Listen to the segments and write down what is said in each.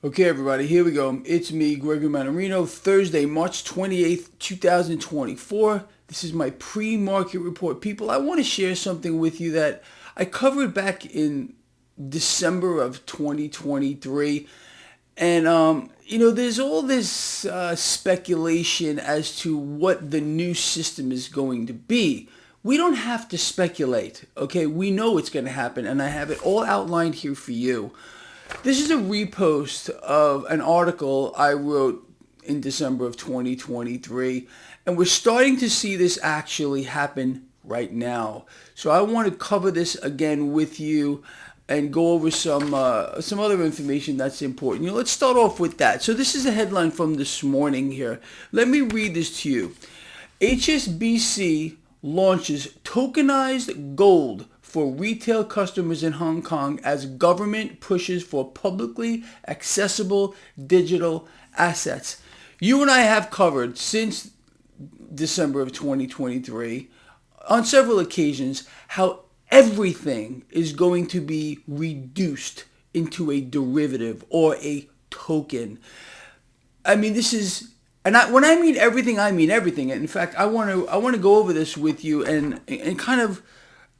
Okay, everybody, here we go. It's me, Gregory Mannarino, Thursday, March 28th, 2024. This is my pre-market report. People, I want to share something with you that I covered back in December of 2023. And, there's all this speculation as to what the new system is going to be. We don't have to speculate, okay? We know it's going to happen, and I have it all outlined here for you. This is a repost of an article I wrote in December of 2023, and we're starting to see this actually happen right now. So I want to cover this again with you and go over some other information that's important. Let's start off with that. So this is a headline from this morning here. Let me read this to you. HSBC launches tokenized gold for retail customers in Hong Kong as government pushes for publicly accessible digital assets. You and I have covered since December of 2023 on several occasions how everything is going to be reduced into a derivative or a token. I mean, this is, when I mean everything, I mean everything. And in fact, I want to go over this with you and kind of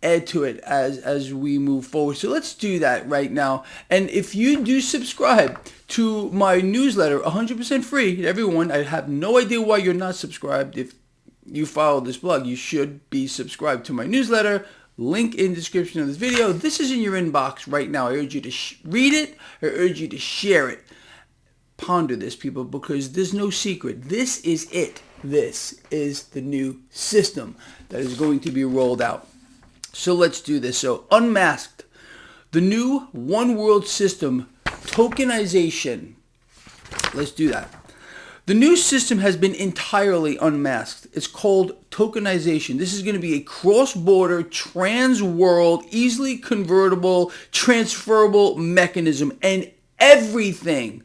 add to it as we move forward. So let's do that right now. And if you do subscribe to my newsletter, 100% free, everyone, I have no idea why you're not subscribed. If you follow this blog, you should be subscribed to my newsletter. Link in the description of this video. This is in your inbox right now. I urge you to read it. I urge you to share it. Ponder this, people, because there's no secret. This is it. This is the new system that is going to be rolled out. So let's do this. So unmasked, the new one world system, tokenization. Let's do that. The new system has been entirely unmasked. It's called tokenization. This is going to be a cross-border, trans-world, easily convertible, transferable mechanism. And everything,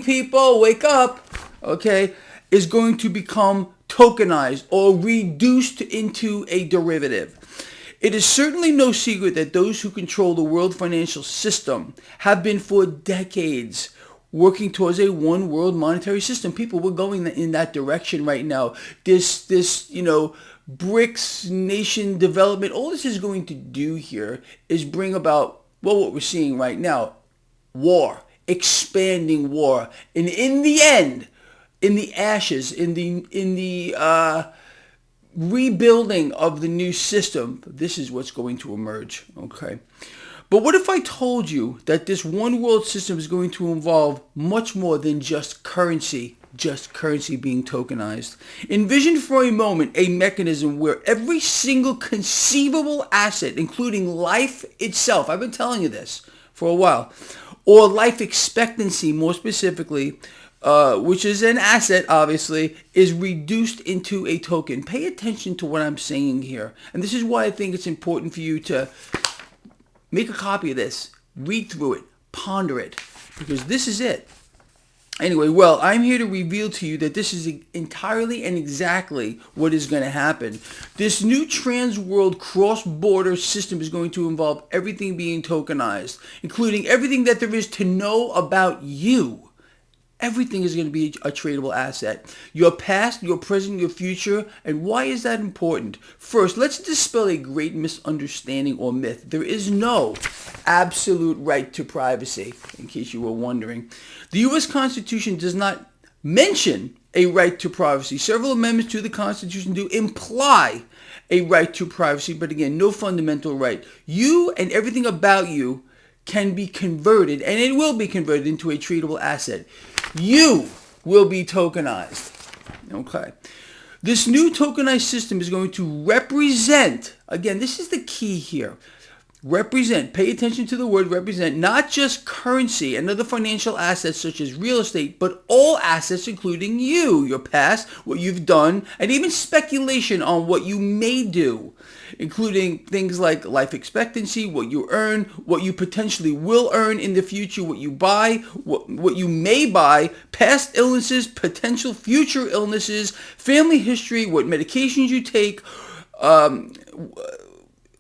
people, wake up, okay, is going to become tokenized or reduced into a derivative. It is certainly no secret that those who control the world financial system have been for decades working towards a one world monetary system. People, we're going in that direction right now. This BRICS nation development, all this is going to do here is bring about, what we're seeing right now, war, expanding war. And in the end, in the ashes, in the rebuilding of the new system, this is what's going to emerge, okay? But what if I told you that this one world system is going to involve much more than just currency being tokenized? Envision for a moment a mechanism where every single conceivable asset, including life itself, I've been telling you this for a while, or life expectancy more specifically, which is an asset, obviously, is reduced into a token. Pay attention to what I'm saying here. And this is why I think it's important for you to make a copy of this, read through it, ponder it, because this is it. Anyway, well, I'm here to reveal to you that this is entirely and exactly what is going to happen. This new trans-world cross-border system is going to involve everything being tokenized, including everything that there is to know about you. Everything is going to be a tradable asset. Your past, your present, your future. And why is that important? First, let's dispel a great misunderstanding or myth. There is no absolute right to privacy, in case you were wondering. The U.S. Constitution does not mention a right to privacy. Several amendments to the Constitution do imply a right to privacy, but again, no fundamental right. You and everything about you can be converted, and it will be converted into a tradable asset. You will be tokenized. Okay. This new tokenized system is going to represent, again, this is the key here, represent, pay attention to the word represent, not just currency and other financial assets such as real estate, but all assets including you, your past, what you've done, and even speculation on what you may do, including things like life expectancy, what you earn, what you potentially will earn in the future, what you buy, what you may buy, past illnesses, potential future illnesses, family history, what medications you take,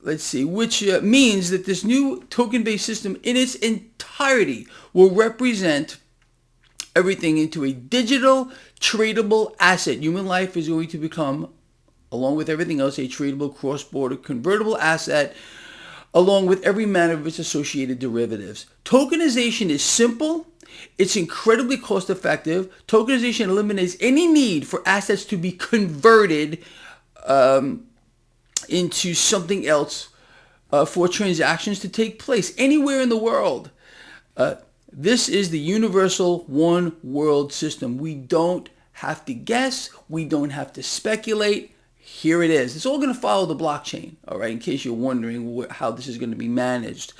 let's see, which means that this new token-based system in its entirety will represent everything into a digital tradable asset. Human life is going to become, along with everything else, a tradable cross-border convertible asset, along with every manner of its associated derivatives. Tokenization is simple. It's incredibly cost-effective. Tokenization eliminates any need for assets to be converted into something else for transactions to take place anywhere in the world. This is the universal one world system. We don't have to guess. We don't have to speculate. Here it is. It's all going to follow the blockchain, all right, in case you're wondering how this is going to be managed.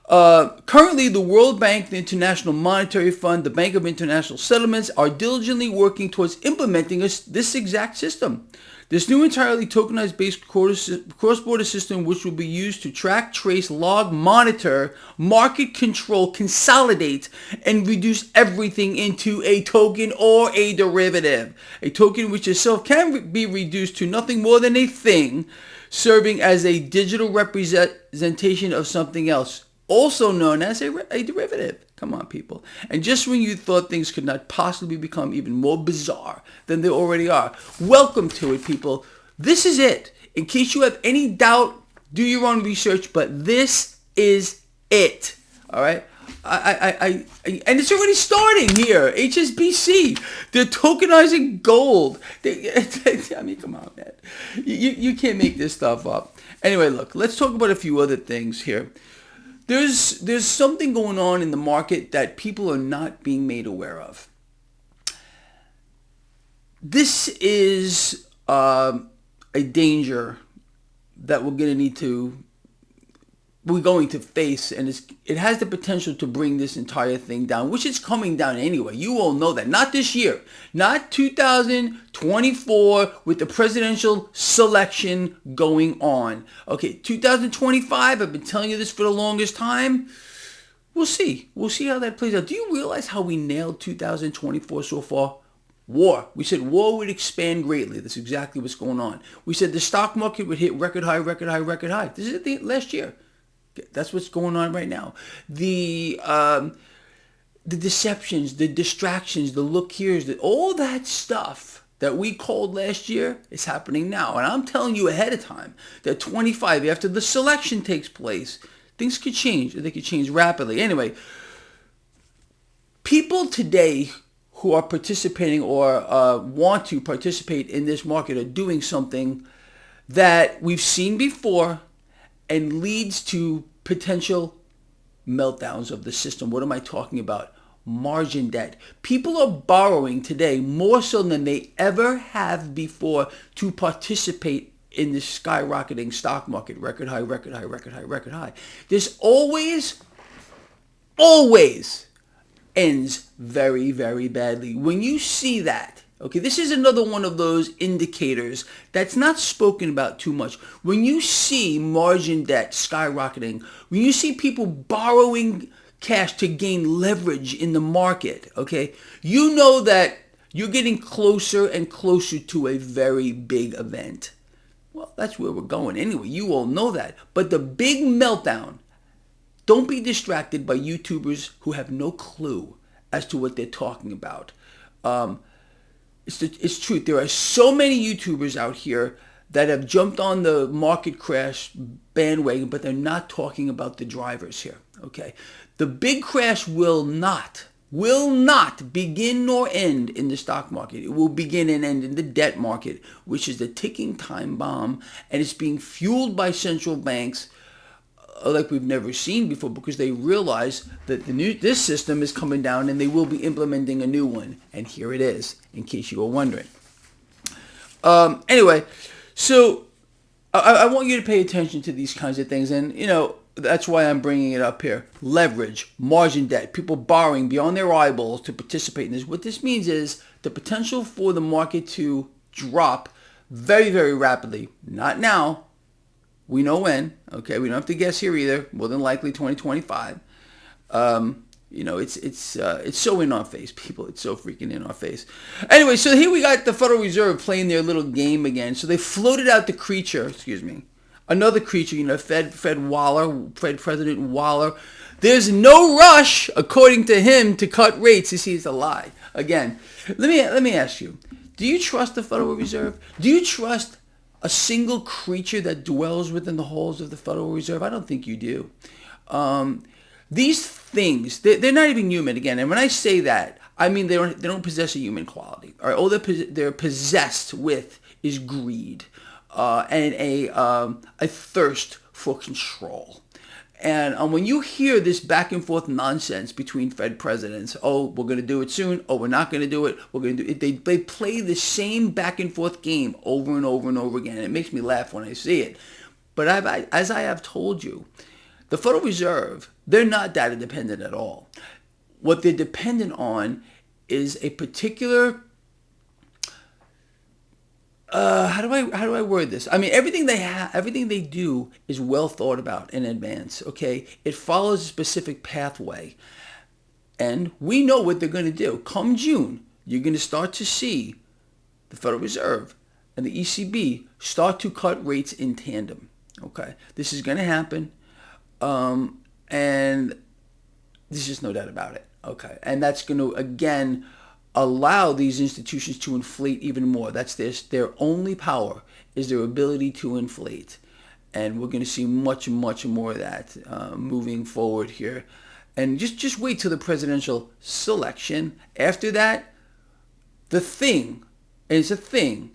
Currently, the World Bank, the International Monetary Fund, the Bank of International Settlements are diligently working towards implementing this exact system. This new entirely tokenized-based cross-border system, which will be used to track, trace, log, monitor, market control, consolidate, and reduce everything into a token or a derivative. A token which itself can be reduced to nothing more than a thing, serving as a digital representation of something else, also known as a derivative. Come on, people. And just when you thought things could not possibly become even more bizarre than they already are, welcome to it, people. This is it. In case you have any doubt, do your own research, but this is it. All right? And it's already starting here. HSBC, they're tokenizing gold. I mean, come on, man. You can't make this stuff up. Anyway, look, let's talk about a few other things here. There's something going on in the market that people are not being made aware of. This is a danger that we're going to face, and it has the potential to bring this entire thing down, which is coming down anyway. You all know that. Not this year. Not 2024 with the presidential selection going on. Okay, 2025, I've been telling you this for the longest time. We'll see. We'll see how that plays out. Do you realize how we nailed 2024 so far? War. We said war would expand greatly. That's exactly what's going on. We said the stock market would hit record high, record high, record high. This is the last year. That's what's going on right now. The deceptions, the distractions, the look here's, all that stuff that we called last year is happening now. And I'm telling you ahead of time that 25, after the selection takes place, things could change. They could change rapidly. Anyway, people today who are participating or want to participate in this market are doing something that we've seen before and leads to potential meltdowns of the system. What am I talking about? Margin debt. People are borrowing today more so than they ever have before to participate in this skyrocketing stock market. Record high, record high, record high, record high. This always ends very, very badly. When you see that, okay, this is another one of those indicators that's not spoken about too much. When you see margin debt skyrocketing, when you see people borrowing cash to gain leverage in the market, okay, you know that you're getting closer and closer to a very big event. Well, that's where we're going anyway. You all know that. But the big meltdown, don't be distracted by YouTubers who have no clue as to what they're talking about. It's truth. There are so many YouTubers out here that have jumped on the market crash bandwagon, but they're not talking about the drivers here. Okay, the big crash will not begin nor end in the stock market. It will begin and end in the debt market, which is the ticking time bomb, and it's being fueled by central banks like we've never seen before, because they realize that this system is coming down and they will be implementing a new one. And here it is, in case you were wondering. Anyway, so I want you to pay attention to these kinds of things, and that's why I'm bringing it up here. Leverage, margin debt, people borrowing beyond their eyeballs to participate in this. What this means is the potential for the market to drop very, very rapidly. Not now. We know when. Okay, we don't have to guess here either. More than likely 2025. It's so in our face, people. It's so freaking in our face. Anyway, so here we got the Federal Reserve playing their little game again. So they floated out the creature. Excuse me. Another creature, Fed President Waller. There's no rush, according to him, to cut rates. You see, it's a lie. Again, let me ask you: do you trust the Federal Reserve? Do you trust a single creature that dwells within the halls of the Federal Reserve? I don't think you do. These things, they're not even human. Again, and when I say that, I mean they don't possess a human quality. All right, all they're possessed with is greed and a thirst for control. And when you hear this back and forth nonsense between Fed presidents, oh, we're going to do it soon, oh, we're not going to do it, we're going to do it. They play the same back and forth game over and over and over again. It makes me laugh when I see it. But as I have told you, the Federal Reserve, they're not data dependent at all. What they're dependent on is a particular how do I word this? I mean, everything they do is well thought about in advance. Okay, it follows a specific pathway, and we know what they're going to do. Come June, you're going to start to see the Federal Reserve and the ECB start to cut rates in tandem. Okay, this is going to happen, and there's just no doubt about it. Okay, and that's going to again allow these institutions to inflate even more. That's their only power is their ability to inflate. And we're going to see much, much more of that moving forward here. And just wait till the presidential selection. After that, the thing, and it's a thing,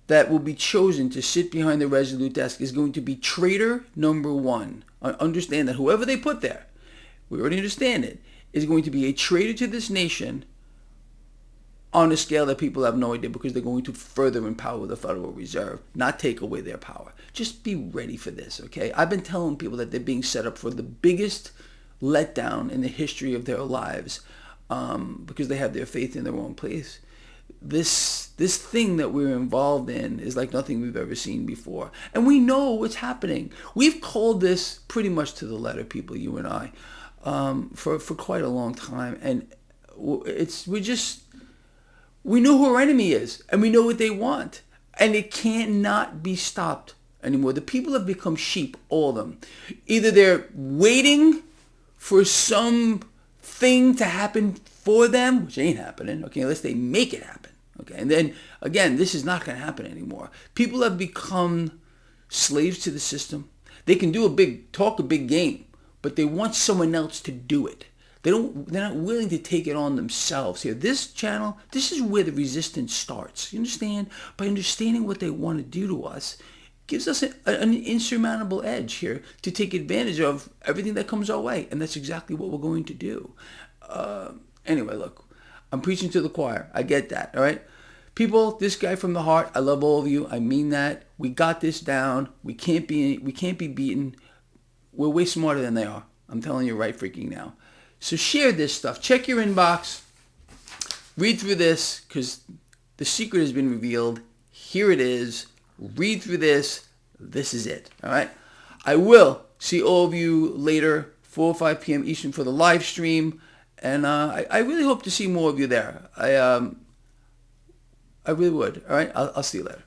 that will be chosen to sit behind the Resolute desk is going to be traitor number one. Understand that whoever they put there, we already understand it, is going to be a traitor to this nation on a scale that people have no idea, because they're going to further empower the Federal Reserve, not take away their power. Just be ready for this, okay? I've been telling people that they're being set up for the biggest letdown in the history of their lives because they have their faith in the wrong place. This thing that we're involved in is like nothing we've ever seen before. And we know what's happening. We've called this pretty much to the letter, people, you and I, for quite a long time. And we know who our enemy is, and we know what they want, and it cannot be stopped anymore. The people have become sheep, all of them. Either they're waiting for something to happen for them, which ain't happening, okay, unless they make it happen, okay? And then, again, this is not going to happen anymore. People have become slaves to the system. They can talk a big game, but they want someone else to do it. They're not willing to take it on themselves here. This channel, this is where the resistance starts. You understand? By understanding what they want to do to us, gives us an insurmountable edge here to take advantage of everything that comes our way. And that's exactly what we're going to do. Anyway, look, I'm preaching to the choir. I get that, all right? People, this guy from the heart, I love all of you. I mean that. We got this down. We can't be beaten. We're way smarter than they are. I'm telling you right freaking now. So share this stuff. Check your inbox. Read through this, because the secret has been revealed. Here it is. Read through this. This is it. All right? I will see all of you later, 4 or 5 p.m. Eastern for the live stream. And I really hope to see more of you there. I really would. All right? I'll see you later.